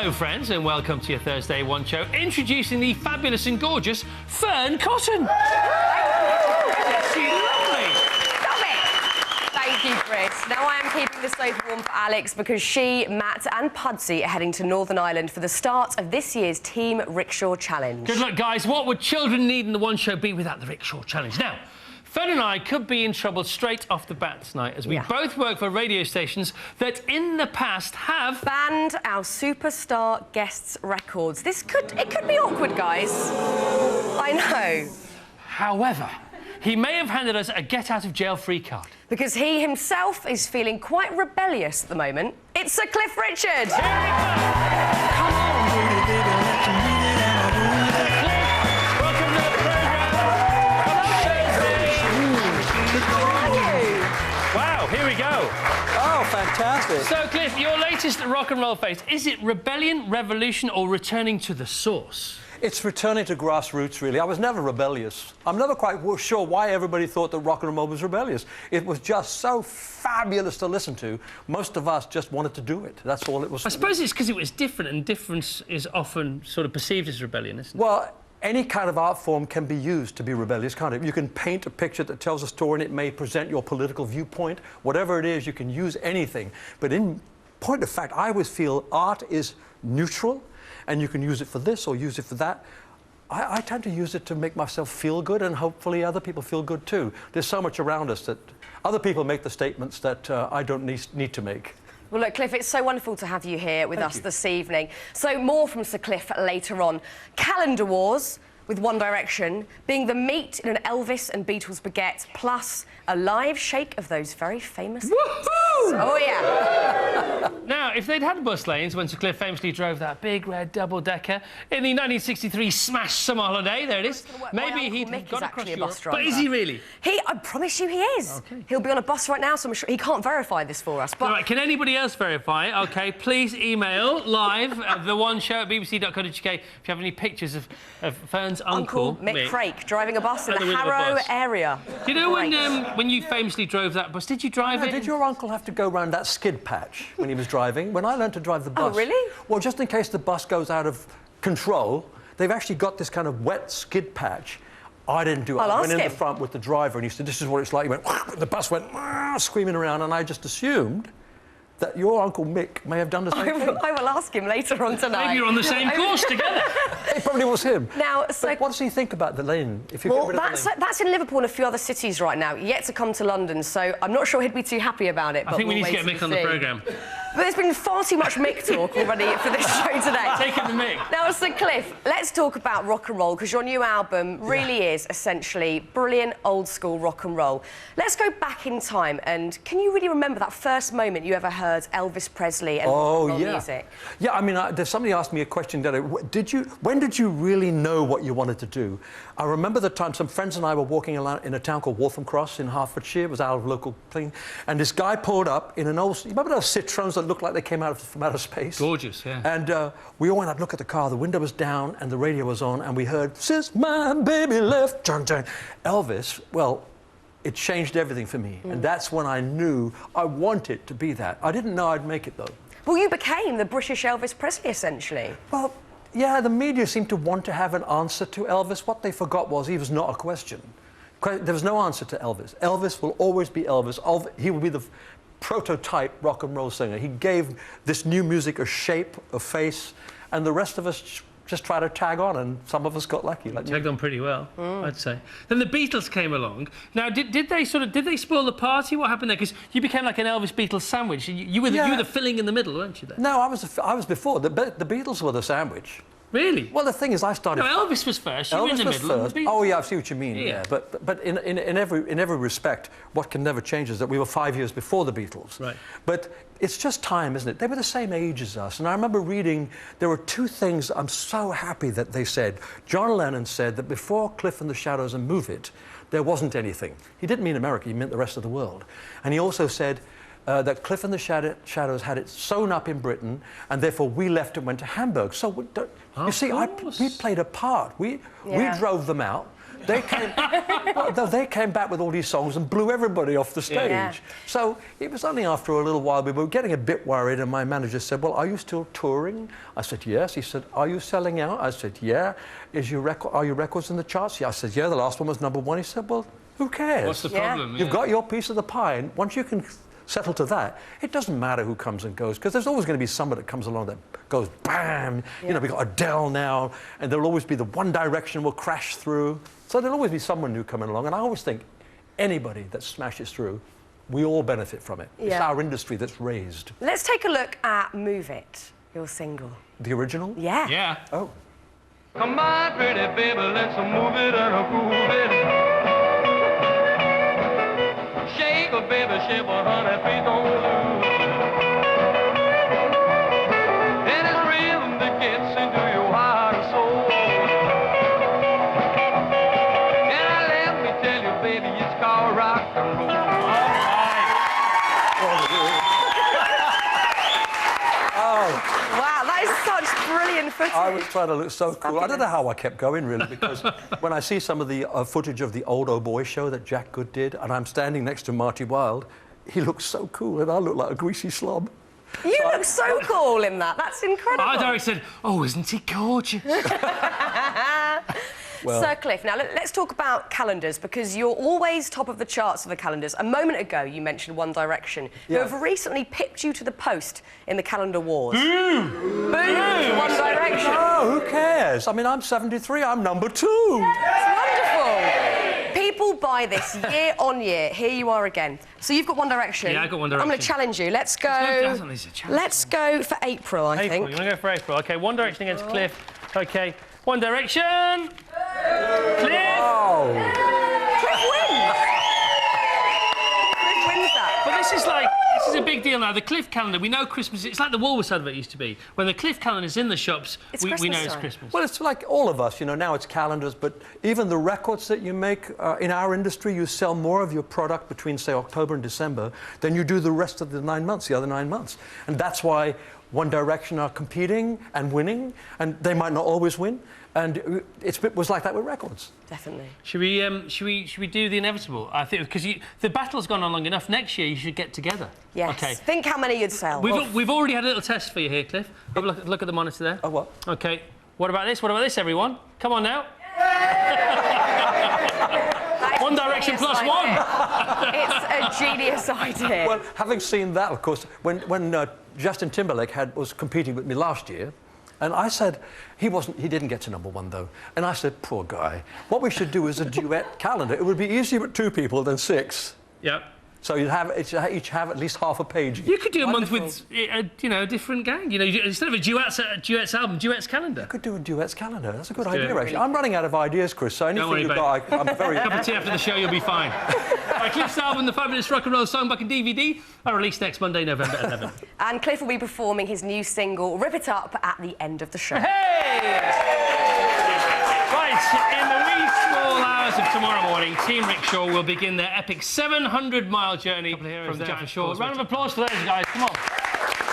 Hello, friends, and welcome to your Thursday One Show. Introducing the fabulous and gorgeous Fearne Cotton. She's lovely. Stop it. Thank you, Chris. Now I am keeping the sofa warm for Alex because she, Matt and Pudsey are heading to Northern Ireland for the start of this year's Team Rickshaw Challenge. Good luck, guys. What would children need in the One Show be without the Rickshaw Challenge? Now, Fearne and I could be in trouble straight off the bat tonight, as we both work for radio stations that in the past have banned our superstar guests' records. It could be awkward, guys. I know. However, he may have handed us a get-out-of-jail-free card. Because he himself is feeling quite rebellious at the moment. It's Sir Cliff Richard. Come on, baby, let you meet it and Cliff, welcome to the programme. How are you? Wow, here we go. Oh, fantastic. So, Cliff, your latest rock and roll phase, is it rebellion, revolution, or returning to the source? It's returning to grassroots, really. I was never rebellious. I'm never quite sure why everybody thought that rock and roll was rebellious. It was just so fabulous to listen to. Most of us just wanted to do it. That's all it was. I suppose it's because it was different, and difference is often sort of perceived as rebellion, isn't it? Well, any kind of art form can be used to be rebellious, can't it? You can paint a picture that tells a story and it may present your political viewpoint. Whatever it is, you can use anything. But in point of fact, I always feel art is neutral, and you can use it for this or use it for that. I tend to use it to make myself feel good, and hopefully other people feel good too. There's so much around us that other people make the statements that I don't need to make. Well, look, Cliff, it's so wonderful to have you here with us this evening. So more from Sir Cliff later on. Calendar Wars with One Direction, being the meat in an Elvis and Beatles baguette, plus a live shake of those very famous... Woohoo! Oh, yeah. Now, if they'd had bus lanes when Sir Cliff famously drove that big red double-decker in the 1963 smash summer holiday, there it is, maybe he'd got across Europe. But is he really? I promise you he is. Okay. He'll be on a bus right now, so I'm sure he can't verify this for us. But... All right, can anybody else verify? OK, please email live at theoneshow@bbc.co.uk if you have any pictures of Fearne's uncle Mick Crake driving a bus in the Harrow area. Do you know when you famously drove that bus, did you drive it? Did your uncle have to go round that skid patch when he was driving? When I learned to drive the bus... Oh, really? Well, just in case the bus goes out of control, they've actually got this kind of wet skid patch. I didn't do it. I went in the front with the driver and he said, this is what it's like. He went, the bus went screaming around, and I just assumed that your Uncle Mick may have done the same thing. I will ask him later on tonight. Maybe you're on the same course together. It probably was him. Now, but what does he think about the lane? If you well, get rid of the lane? That's in Liverpool and a few other cities right now, yet to come to London, so I'm not sure he'd be too happy about it. I think we need to get Mick on the programme. But there's been far too much Mick talk already for this show today. Taking the Mick. Now, Sir Cliff, let's talk about rock and roll, because your new album really is essentially brilliant old-school rock and roll. Let's go back in time, and can you really remember that first moment you ever heard Elvis Presley and rock and roll music? Yeah, I mean, somebody asked me a question that when did you really know what you wanted to do? I remember the time some friends and I were walking around in a town called Waltham Cross in Hertfordshire. It was our local thing, and this guy pulled up in an old... You remember those Citroens that looked like they came from outer space? Gorgeous, yeah. And we all went up to look at the car. The window was down and the radio was on, and we heard, "Since my baby left," John. Elvis, well, it changed everything for me. And that's when I knew I wanted to be that. I didn't know I'd make it, though. Well, you became the British Elvis Presley, essentially. Well, yeah, the media seemed to want to have an answer to Elvis. What they forgot was he was not a question. There was no answer to Elvis. Elvis will always be Elvis. He will be the prototype rock and roll singer. He gave this new music a shape, a face, and the rest of us just try to tag on, and some of us got lucky. Like tagged on pretty well, I'd say. Then the Beatles came along. Now, did they spoil the party? What happened there? Because you became like an Elvis Beatles sandwich. You were the filling in the middle, weren't you? There? No, I was before. The Beatles were the sandwich. Really? Well, the thing is, I started... No, Elvis was first. You were in the middle. First. Oh, yeah, I see what you mean. Yeah. But in every respect, what can never change is that we were 5 years before the Beatles. Right. But it's just time, isn't it? They were the same age as us. And I remember reading, there were two things I'm so happy that they said. John Lennon said that before Cliff and the Shadows and Move It, there wasn't anything. He didn't mean America, he meant the rest of the world. And he also said that Cliff and the Shadows had it sewn up in Britain, and therefore we left and went to Hamburg. So, you see, we played a part. We drove them out. They came, they came back with all these songs and blew everybody off the stage. Yeah. So it was only after a little while we were getting a bit worried, and my manager said, well, are you still touring? I said, yes. He said, are you selling out? I said, yeah. Are your records in the charts? Yeah. I said, yeah, the last one was #1. He said, well, who cares? What's the problem? You've got your piece of the pie, and once you can settle to that, it doesn't matter who comes and goes, because there's always going to be someone that comes along that goes bam. You know, we've got Adele now, and there'll always be the One Direction will crash through. So there'll always be someone new coming along, and I always think anybody that smashes through, we all benefit from it. It's our industry that's raised. Let's take a look at Move It, your single. The original? Yeah. Yeah. Oh. Come on, pretty baby, let's move it and groove it. Shake a baby, shake a honey, please don't lose. And it's rhythm that gets into your heart and soul. And let me tell you, baby, it's called rock and roll. Wow, that is such brilliant footage. I was trying to look so cool. I don't know how I kept going, really, because when I see some of the footage of the old Oh Boy show that Jack Good did, and I'm standing next to Marty Wilde, he looks so cool, and I look like a greasy slob. You look so cool in that. That's incredible. I directed said, oh, isn't he gorgeous? Well, Sir Cliff, now let's talk about calendars, because you're always top of the charts for the calendars. A moment ago, you mentioned One Direction, who have recently pipped you to the post in the calendar wars. Boo! Boo to One Direction. Oh, who cares? I mean, I'm 73, I'm #2. It's wonderful. People buy this year on year. Here you are again. So you've got One Direction. Yeah, I got One I'm going Direction. to challenge you. Let's go. doesn't need a challenge. Let's go for April, I April, think. you want to go for April? OK, One Direction against Cliff. OK, One Direction. Cliff! Oh. Cliff wins. Cliff wins that. But this is a big deal now. The Cliff calendar, we know Christmas, it's like the Woolworths advert used to be. When the Cliff calendar's in the shops, It's we know Christmas it's time. Christmas. Well, it's like all of us, you know, now it's calendars, but even the records that you make in our industry, you sell more of your product between, say, October and December than you do the rest of the 9 months, the other 9 months. And that's why One Direction are competing and winning, and they might not always win. And it was like that with records. Definitely. Should we do the inevitable? I think because the battle's gone on long enough. Next year you should get together. Yes. Okay. Think how many you'd sell. We've already had a little test for you here, Cliff. Have a look at the monitor there. Oh, what? Okay. What about this? What about this, everyone? Come on now. One Direction plus one. It's a genius idea. Well, having seen that, of course, when Justin Timberlake was competing with me last year, and I said, he didn't get to #1 though. And I said, poor guy, what we should do is a duet calendar. It would be easier with 2 people than 6. Yep. So you'd each have at least half a page. You could do a month with, a different gang. You know, instead of a duets album, duets calendar. I could do a duets calendar. That's a good do idea, it. actually. I'm running out of ideas, Chris, so anything worry you've about got, I'm very... Cup of tea after the show, you'll be fine. Right, Cliff's album, The Fabulous Rock and Roll Songbook and DVD, are released next Monday, November 11th. And Cliff will be performing his new single, Rip It Up, at the end of the show. Hey! Right, in the wee small hours of tomorrow morning, Team Rickshaw will begin their epic 700-mile journey from Jaffa Shore. Round of applause for those guys, come on.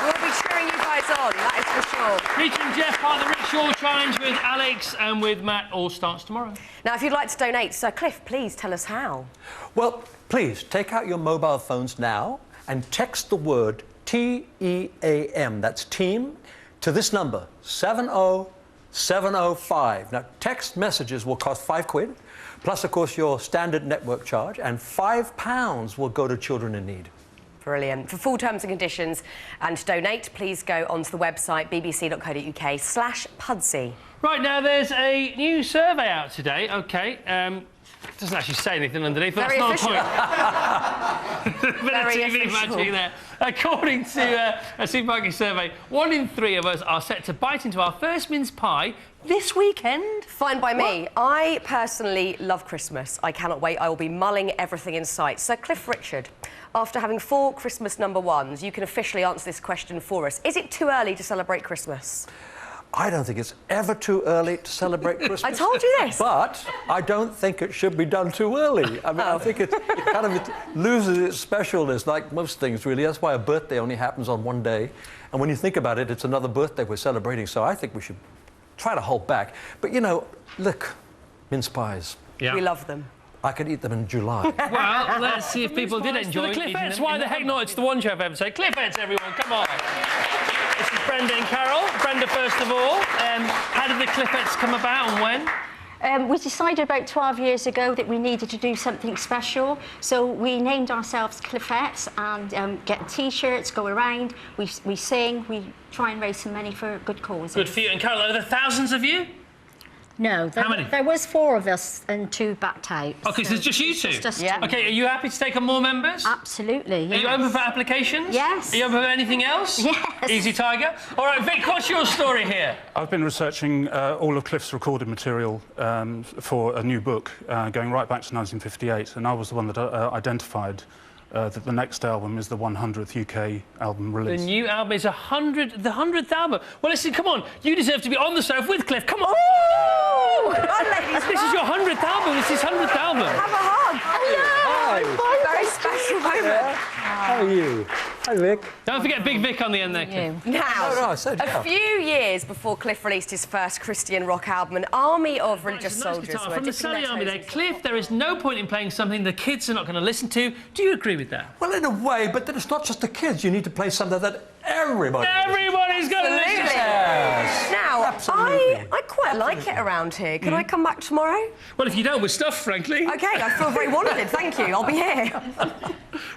We'll be cheering you guys on, that is for sure. Featuring Jeff, part of the Rickshaw Challenge with Alex and with Matt, all starts tomorrow. Now, if you'd like to donate, Sir Cliff, please tell us how. Well, please, take out your mobile phones now and text the word TEAM, that's team, to this number, 70705. Now, text messages will cost £5, plus, of course, your standard network charge, and £5 will go to children in need. Brilliant. For full terms and conditions and to donate, please go onto the website bbc.co.uk/Pudsey. Right, now there's a new survey out today, OK. It doesn't actually say anything underneath, but Very that's official. not a point. Bit of Very TV official. magic there. According to a supermarket survey, 1 in 3 of us are set to bite into our first mince pie this weekend. Fine by me. I personally love Christmas. I cannot wait. I will be mulling everything in sight. Sir Cliff Richard, after having 4 Christmas #1s, you can officially answer this question for us. Is it too early to celebrate Christmas? I don't think it's ever too early to celebrate Christmas. I told you this. But I don't think it should be done too early. I mean, I think it loses its specialness, like most things, really. That's why a birthday only happens on one day. And when you think about it, it's another birthday we're celebrating. So I think we should try to hold back. But, you know, look, mince pies. Yeah. We love them. I could eat them in July. Well, let's see if people did enjoy the Cliffettes. Why the heck not? It's the one show I've ever said. Cliffettes, everyone, come on. This is Brenda and Carol. Brenda, first of all, how did the Cliffettes come about and when? We decided about 12 years ago that we needed to do something special, so we named ourselves Cliffettes and get T-shirts, go around, we sing, we try and raise some money for good causes. Good for you. And Carol, are there thousands of you? No, How many? There was 4 of us and 2 back out. Okay, so it's just you two? It's just Yeah. Okay, are you happy to take on more members? Absolutely, yes. Are you open for applications? Yes. Are you open for anything else? Yes. Easy Tiger. All right, Vic, what's your story here? I've been researching all of Cliff's recorded material for a new book going right back to 1958, and I was the one that identified that the next album is the 100th UK album The release. new album is the 100th album. Well, listen, come on. You deserve to be on the sofa with Cliff. Come on. This is your 100th album. This is 100th album. Have a hug. Hi. Very special moment. How are you? Hi, Vic. Don't forget Big Vic on the end there, Cliff. Now, No, I said, yeah. a few years before Cliff released his first Christian rock album, an army of religious Nice soldiers guitar were from the dipping their Sally Army toes there. into- Cliff, there is no point in playing something the kids are not going to listen to. Do you agree with that? Well, in a way, but then it's not just the kids. You need to play something that everybody... Everybody's going to listen to. Yes. Now, Absolutely. I quite like it around here. Can I come back tomorrow? Well, if you don't, we're stuffed, frankly. OK, I feel very wanted. Thank you. I'll be here.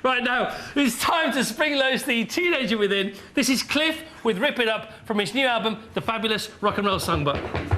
Right now, it's time to spring-loose the teenager within. This is Cliff with Rip It Up from his new album, The Fabulous Rock and Roll Songbook.